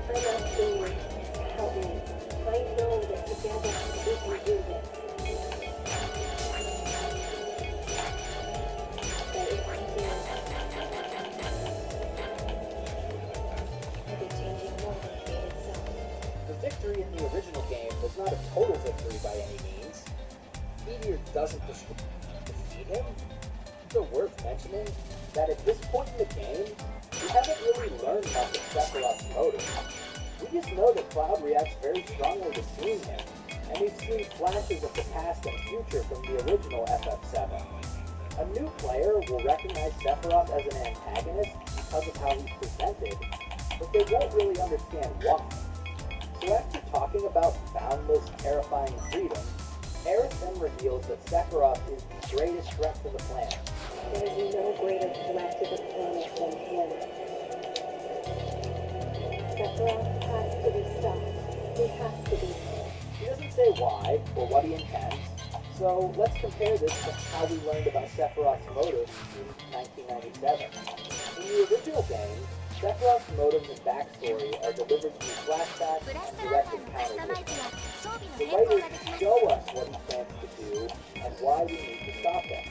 I'm asking you to help me. I know that together we can do this. But if I do, I'll be changing more than fate itself. The victory in the original game was not a total victory by any means. Meteor doesn't defeat him. It's still worth mentioning that at this point in the game, we haven't really learned much of Sephiroth's motive. We just know that Cloud reacts very strongly to seeing him, and we've seen flashes of the past and future from the original FF7. A new player will recognize Sephiroth as an antagonist because of how he's presented, but they won't really understand why. So after talking about boundless, terrifying freedom, Aerith then reveals that Sephiroth is the greatest threat to the planet. There is no greater threat to the planet than him. Sephiroth has to be stopped. He has to be. He doesn't say why or what he intends, so let's compare this to how we learned about Sephiroth's motives in 1997. In the original game, Sephiroth's motives and backstory are delivered through flashbacks ブラス and トラー direct カーのカスタマイ encounter ズや with 装備の The 変更 writers ができます show us what he plans to do and why we need to stop him.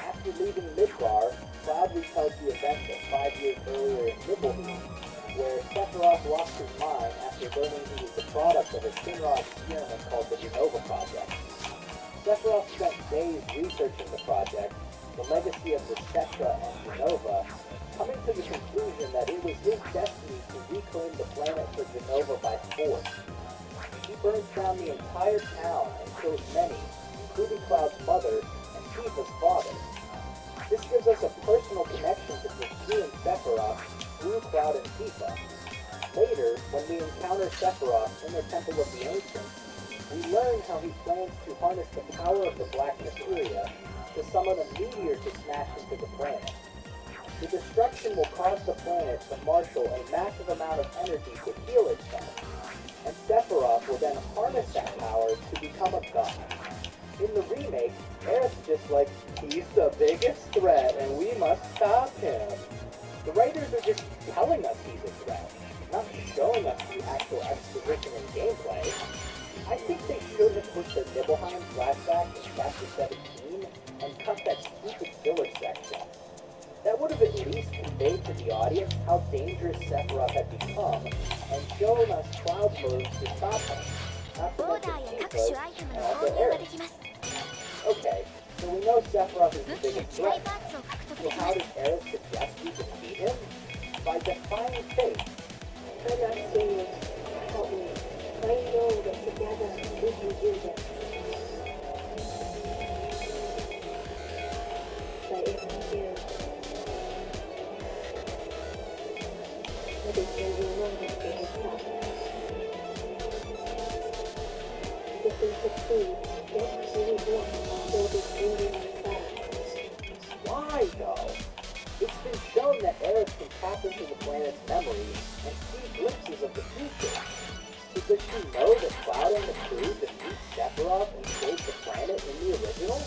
After leaving Midgar, Cloud retells the events of 5 years earlier in Nibelheim, where Sephiroth lost his mind after learning he was the product of a Shinra experiment called the Genova Project. Sephiroth spent days researching the project, the legacy of the Cetra and Genova, coming to the conclusion that it was his destiny to reclaim the planet for Genova by force. He burns down the entire town and kills many, including Cloud's mother and Tifa's father. This gives us a personal connection to pursuing Sephiroth through Cloud and Tifa. Later, when we encounter Sephiroth in the Temple of the Ancients, we learn how he plans to harness the power of the Black Materia to summon a meteor to smash into the planet. The destruction will cause the planet to marshal a massive amount of energy to heal itself, and Sephiroth will then harness that power to become a god. In the remake, Aerith's just like, he's the biggest threat and we must stop him. The writers are just telling us he's a threat, not showing us the actual exposition and gameplay. I think they should have put the Nibelheim flashback in Chapter 17 and cut that stupid village section. That would have at least conveyed to the audience how dangerous Sephiroth had become and shown us Cloud moves to stop him, not to ボーダ mention ーや各 Tifa's 種アイテム and の also 購入がで Aerith. きます Okay, so we know Sephiroth is 武 the 器や biggest 機械 threat. パーツを獲得 So できま how す does Aerith suggest we defeat him? By defying fate. I'm asking you to help me. I know that together we can do this. But if I do, I'll be changing more than fate itself. If we succeed, this absolute one will be changing our lives. Why, though? It's been shown that Aerith can tap into the planet's memories and see glimpses of the future. So does she know that Cloud and the crew defeat Sephiroth and save the planet in the original?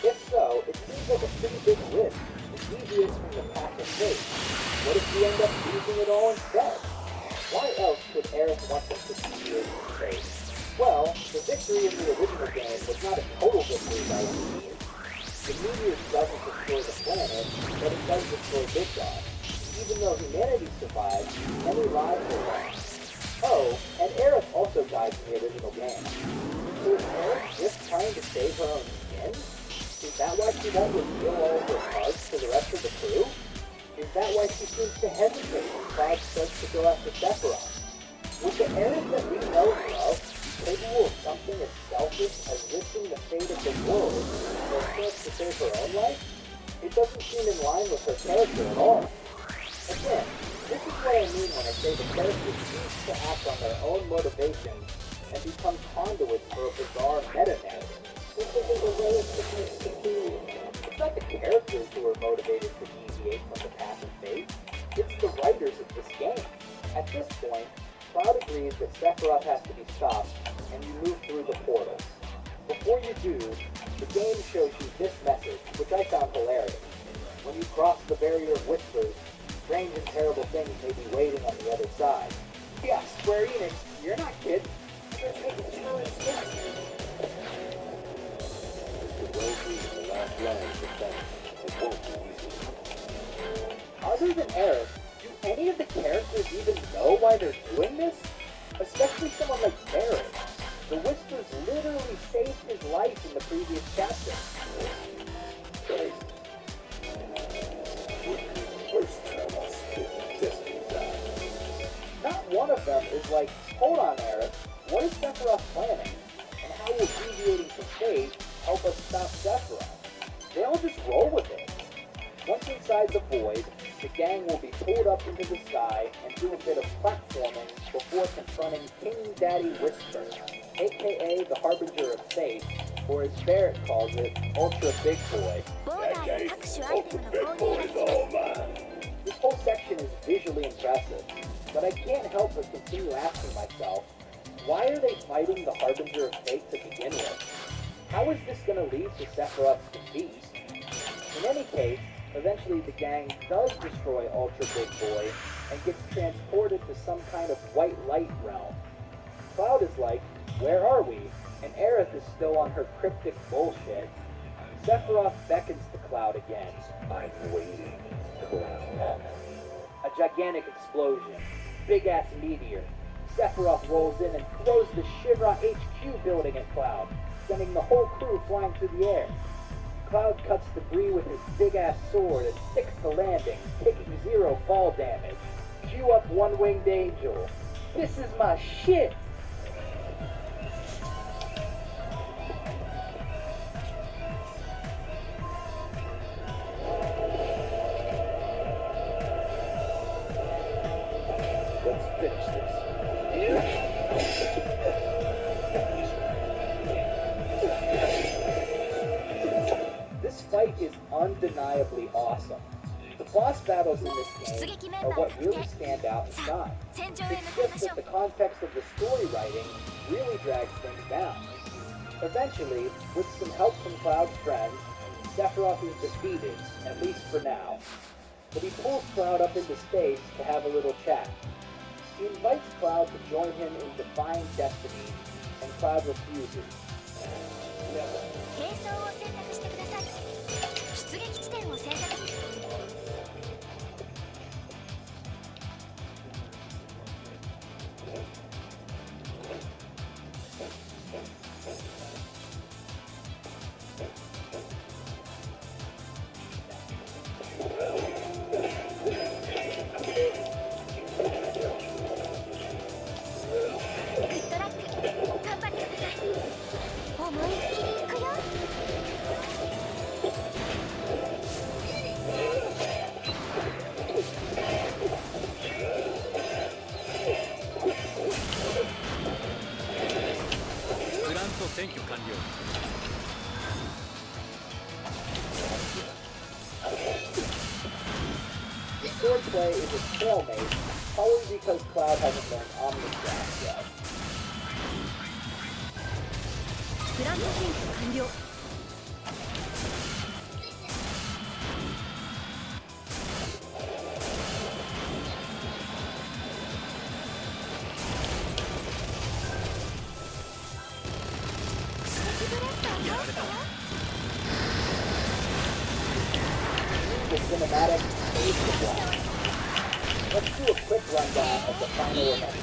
If so, it seems seems like a pretty big risk to deviate from the path of fate. What if we end up using it all instead? Why else would Aerith want them to deviate from fate? Well, the victory in the original game was not a total victory by any means. The meteor doesn't destroy the planet, but it does destroy Midgar. Even though humanity survived, many lives were lost. Oh, and Aerith also died in the original game. So is Aerith just trying to save her own skin? Is that why she won't reveal all of her cards to the rest of the crew? Is that why she seems to hesitate when Cloud starts to go after Sephiroth? Would the Aerith that we know and love be capable of something as selfish as risking the fate of the world for a chance to save her own life? It doesn't seem in line with her character at all. Again, this is what I mean when I say the characters choose to act on their own motivations and become conduits for a bizarre meta-narrative. This isn't a way of supposed to be. It's not the characters who are motivated to deviate from the path of fate. It's the writers of this game. At this point, Cloud agrees that Sephiroth has to be stopped, and you move through the portals. Before you do, the game shows you this message, which I found hilarious. When you cross the barrier of whispers, strange and terrible things may be waiting on the other side. Yeah, Square Enix, you're not kidding. Let's make the challenge different. The road is the last line of defense. It won't be easy. Other than Aerith, do any of the characters even know why they're doing this? Especially someone like Barret. The Whispers literally saved his life in the previous chapter. Guys, first time I spit Destiny's Eye. Not one of them is like, hold on, Aerith, what is Sephiroth planning? And how will deviating from fate help us stop Sephiroth? They all just roll with it. Once inside the void, the gang will be pulled up into the sky and do a bit of platforming before confronting King Daddy Whisper, aka the Harbinger of Fate, or as Barret calls it, Ultra Big Boy. ボーダ That ー guy, や各種アイテム Ultra の Big 購 Boy 入 is ができま all す mine. This whole section is visually impressive, but I can't help but continue asking myself, why are they fighting the Harbinger of Fate to begin with? How is this going to lead to Sephiroth's defeat? In any case, eventually the gang does destroy Ultra Big Boy and gets transported to some kind of white light realm. Cloud is like, where are we? And Aerith is still on her cryptic bullshit. Sephiroth beckons to Cloud again. I'm waiting, Cloud. A gigantic explosion. Big-ass meteor. Sephiroth rolls in and throws the Shivra HQ building at Cloud, sending the whole crew flying through the air. Cloud cuts debris with his big-ass sword and sticks the landing, taking 0 fall damage. Cue up One-Winged Angel. This is my shit! Let's finish this. This fight is undeniably awesome. The boss battles in this game are what really stand out and shine. 戦場へ It's 向かいま just しょ that う the context of the story writing really drags things down. Eventually, with some help from Cloud's friends, Sephiroth is defeated, at least for now. But he pulls Cloud up into space to have a little chat. He invites Cloud to join him in defying destiny, and Cloud refuses. 並走を選択してください出撃地点を選択 グッドラック頑張ってください思いっきりいくよ プラント占拠完了 Swordplay is a stalemate, probably because Cloud hasn't learned Omnistrax yet. プラント占拠完了 cinematic Fade to Black. Let's do a quick rundown of the final event.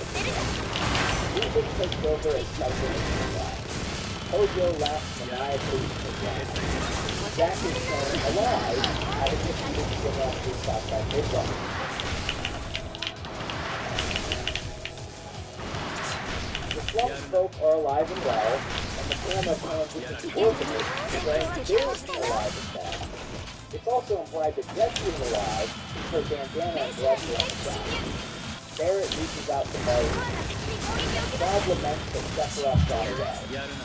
Rufus takes over as Cyber Black. Hojo laughs maniacally in Black. Jack is shown alive, having defeated Shinra through Southside Midway. The Slump folk are alive and well, and the camera pans into the orphanage, showing Barrett alive and well. It's also implied that Jessie is alive, her bandana and gloves are on the ground. Barrett reaches out to Marty. Bob laments that Sephiroth got away. やるな。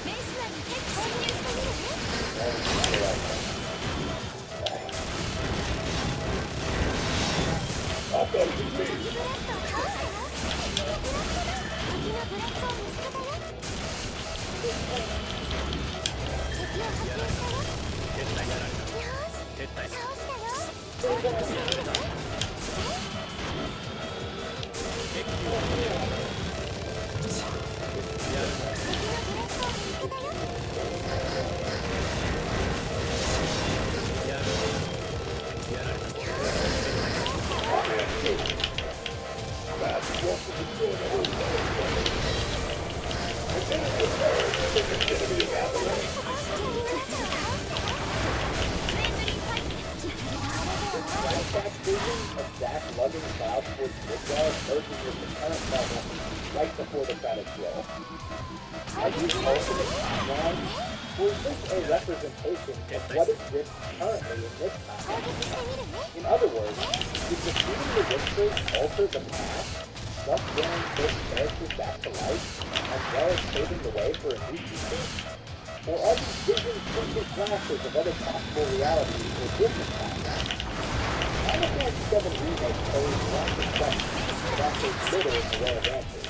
メイス内に敵侵入してみるね。 I'll come to me. ブレッドを倒したよ。敵のブレッドを見つけたよ。敵を発見したよ。撤退やられた。よし、撤退す倒したよ。る。やられた。敵をやるな。敵のブレッドを見つけたよ。やるな。やられた。 That's what the good old Flashback vision of Zack lugging Cloud towards Midgar merges with the current level right before the credits roll. As the ultimate timeline, or is this a representation of what exists currently in this timeline? In other words, did defeating the Whispers alter the past, thus bringing certain characters back to life, as well as paving the way for a new future? Or are these visions simply flashes of other possible realities or different timelines? Final Fantasy VII Remake posed lots of questions, but offers little in the way of answers.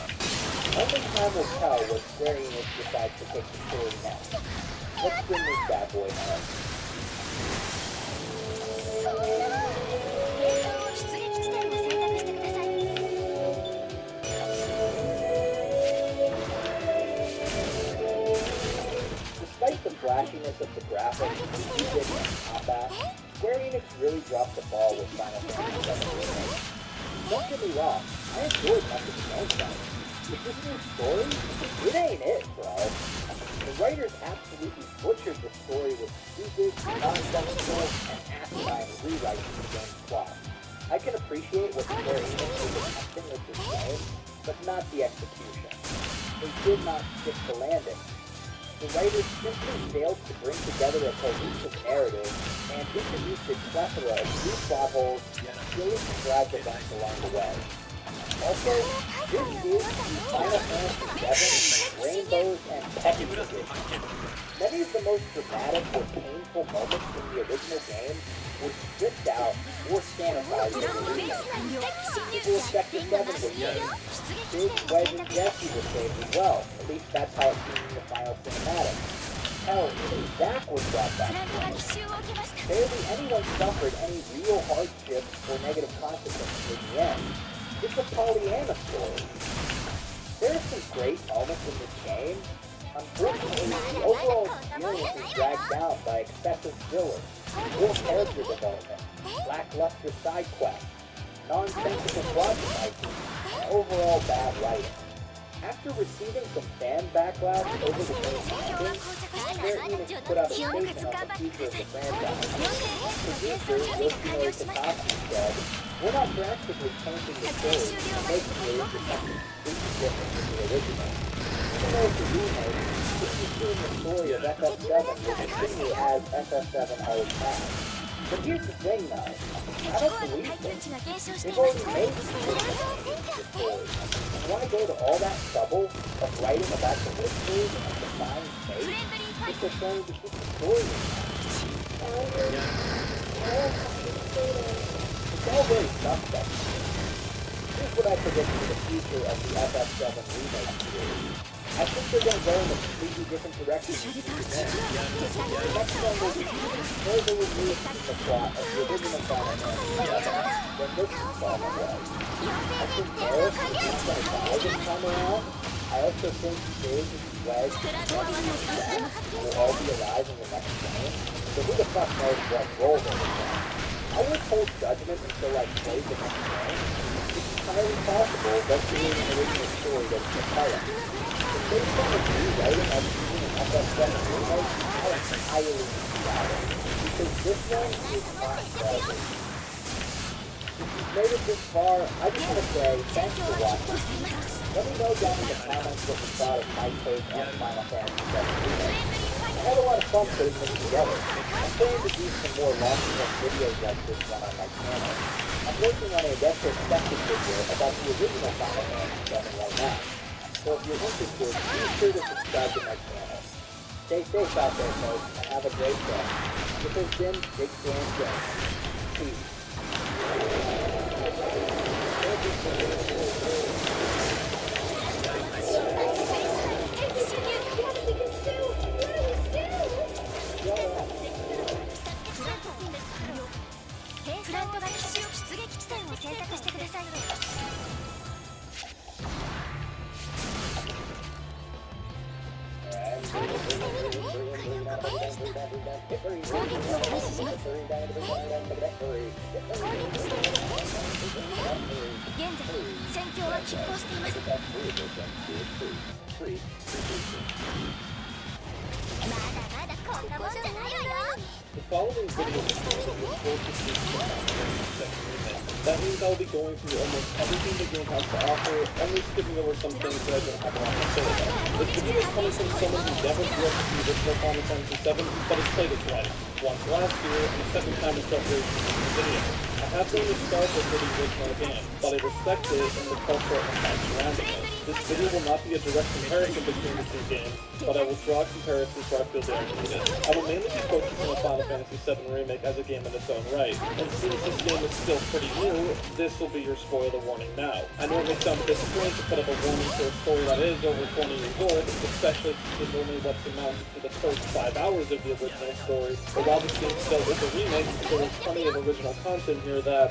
Only time will tell what Square Enix decides to take the story next. Let's bring this bad boy home. 出撃地点を選択してください。 Despite the flashiness of the graphics, music, and combat, Square Enix really dropped the ball with Final Fantasy VII Remake. Don't get me wrong, I enjoyed much of the gameplay. But this new story, it ain't it, bro. The writers absolutely butchered the story with stupid, nonsensical, and asinine rewrites of the game's plot. I can appreciate what Square Enix was attempting with this game, but not the execution. They did not stick the landing. The writers simply failed to bring together a cohesive narrative and introduced a plethora of new plot holes and silly contrived events along the way. Also, this is the Final Fantasy VII Rainbows and Peppy edition. Many of the most dramatic or painful moments in the original game were stripped out or sanitized in the メイ remake. ス内に敵侵入 People 者。 expected 伝言 Devin が was 進入よ。 saved. 出 Big 撃地点を Wedge 選 and 択。 Jesse were saved as well. At least that's how it seemed in the final cinematic. Hell, even Zack was brought プ back. ラントが奇襲を受けました。 Barely anyone suffered any real hardship or negative consequences in the end. It's a Pollyanna story. There are some great moments in this game. Unfortunately, the overall experience is dragged down by excessive filler, poor character development, lackluster side quests, nonsensical plot devices, and overall bad writing. After receiving some fan backlash over the game's 戦況は ending, 膠着してい Square ます。 Enix put out a 気を抜かず statement 頑 on 張 the ってく future だ of さ the い。 franchise. 4点兵器の生産 Producer 準備が完了しました。 Yoshinori Takashi said, "We're not drastically changing the story, making it into something completely different from the original. Even though it's a remake, this is seeing the story of FF7 will continue as FF7 always has. But here's the thing though, I コ don't アの believe 耐久 this. 値が減少してい They've ま already す。 made the story. And why go to all that trouble of writing about the whispers and defying フ fate レンドリーファイ if ト。 they're planning to keep the story in It's all very suspect. Here's what I predict for the future of the FF7 remake series. I think they're going to go in a completely different direction than the next one will be further removed from the plot of the original Final Fantasy than this installment was. I think Aerith is not going to die this time around. I also think Big, Wedge, and Zack will all be alive in the next game. So who the fuck knows what role they would play? I would hold judgment until I played the next game. It's entirely possible that being an original story that it's a part of. But based on the rewriting I've seen in FF7 remake, I entirely doubt it. Because this one is not incredible. If you've made it this far, I just want to say thanks for watching. Let me know down in the comments what you thought of my take on Final Fantasy VII Remake. I had a lot of fun putting this together. I'm planning to do some more long-form videos like this one on my channel. I'm working on a retrospective video about the original Final Fantasy VII right now. So if you're interested, be sure to subscribe to my channel. Stay safe out there, folks, and have a great day. This has been Big Sam Jones. Peace. The following video is full to see That means I'll be going through almost everything the game has to offer, only skipping over some things that I don't have a lot to say about. This video is coming from someone who never grew up with the original Final Fantasy VII, but has played it twice. Once last year, and the second time in preparation for this video. I have seen the start with the original game, but I respect it and the culture and facts surrounding it. This video will not be a direct comparison between the two games, but I will draw comparisons where I feel they are needed. I will mainly be focusing on Final Fantasy VII Remake as a game in its own right, and since this game is still pretty new, this will be your spoiler warning now. I know it may sound a bit strange to put up a warning for a story that is over 20 years old, especially since only what's amounted to the first 5 hours of the original story, but while this game still is a remake, there is plenty of original content here that,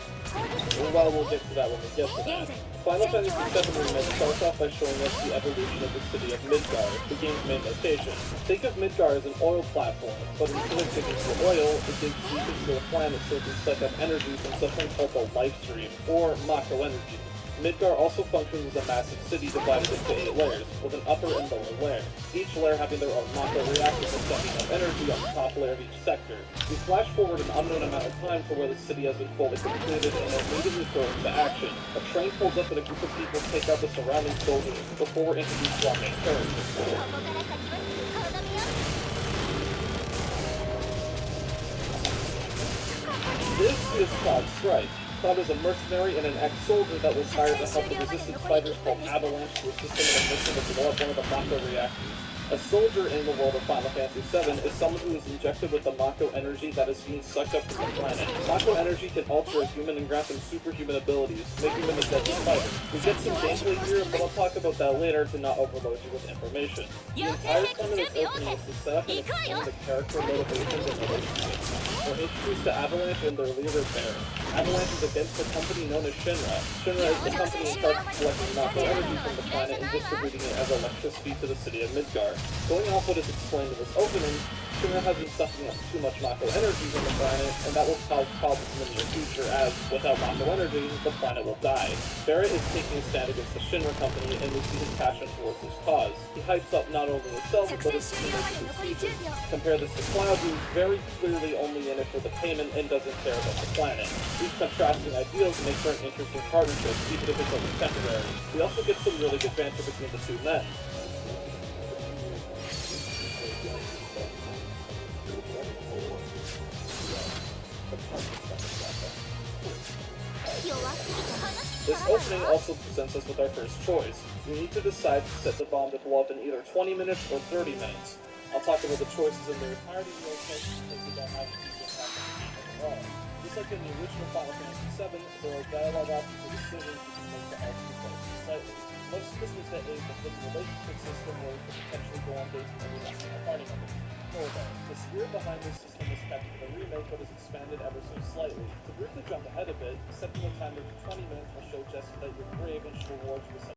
well, we'll get to that when we get to that. Final Fantasy VII Remake starts off by showing us the evolution of the city of Midgar, the game's main location. Think of Midgar as an oil platform, but instead of digging for oil, it digs deep into a planet so it can suck up energy from something called the Life Stream, or Mako Energy. Midgar also functions as a massive city divided into 8 layers, with an upper and lower layer, each layer having their own Mako reactor for sucking up energy on the top layer of each sector. We flash forward an unknown amount of time to where the city has been fully completed and immediately throw into action. A train pulls up and a group of people take out the surrounding soldiers before we're introduced to our main character. This is Cloud Strike. Cloud is a mercenary and an ex-soldier that was hired to help the resistance fighters called Avalanche to assist them in a mission to blow up one of the Mako reactors. A soldier in the world of Final Fantasy VII is someone who is injected with the Mako energy that is being sucked up from the planet. Mako energy can alter a human and grant them superhuman abilities, making them a deadly fighter. We get some gameplay here, but I'll talk about that later to not overload you with information. The entire time of this opening is to set up and explain the character motivations and relationships. We're introduced to Avalanche and their leader, Bear. Avalanche is against a company known as Shinra. Shinra is the company in charge of collecting Mako energy from the planet and distributing it as electricity to the city of Midgar. Going off what is explained in this opening, Shinra has been sucking up too much Mako energy from the planet, and that will cause problems in the near future as, without Mako energy, the planet will die. Barrett is taking a stand against the Shinra company, and we see his passion towards this cause. He hypes up not only himself, but his teammates and people. Compare this to Cloud, who's very clearly only in it for the payment and doesn't care about the planet. These contrasting ideals make for an interesting partnership, even if it's only temporary. We also get some really good banter between the two men. This opening also presents us with our first choice. We need to decide to set the bomb to blow up in either 20 minutes or 30 minutes. I'll talk about the choices in their entirety real quick because they don't have a huge impact on the game overall. Just like in the original Final Fantasy VII, there are dialogue options or decisions you can make to alter the play slightly. Most of this was to aid the hidden relationship system where we could potentially go on dates with every single party member. However, the spirit behind this system was kept in the remake but is expanded ever so slightly. To briefly jump ahead a bit, setting the timer to 20 minutes will show Jesse that you're brave and she'll reward you with some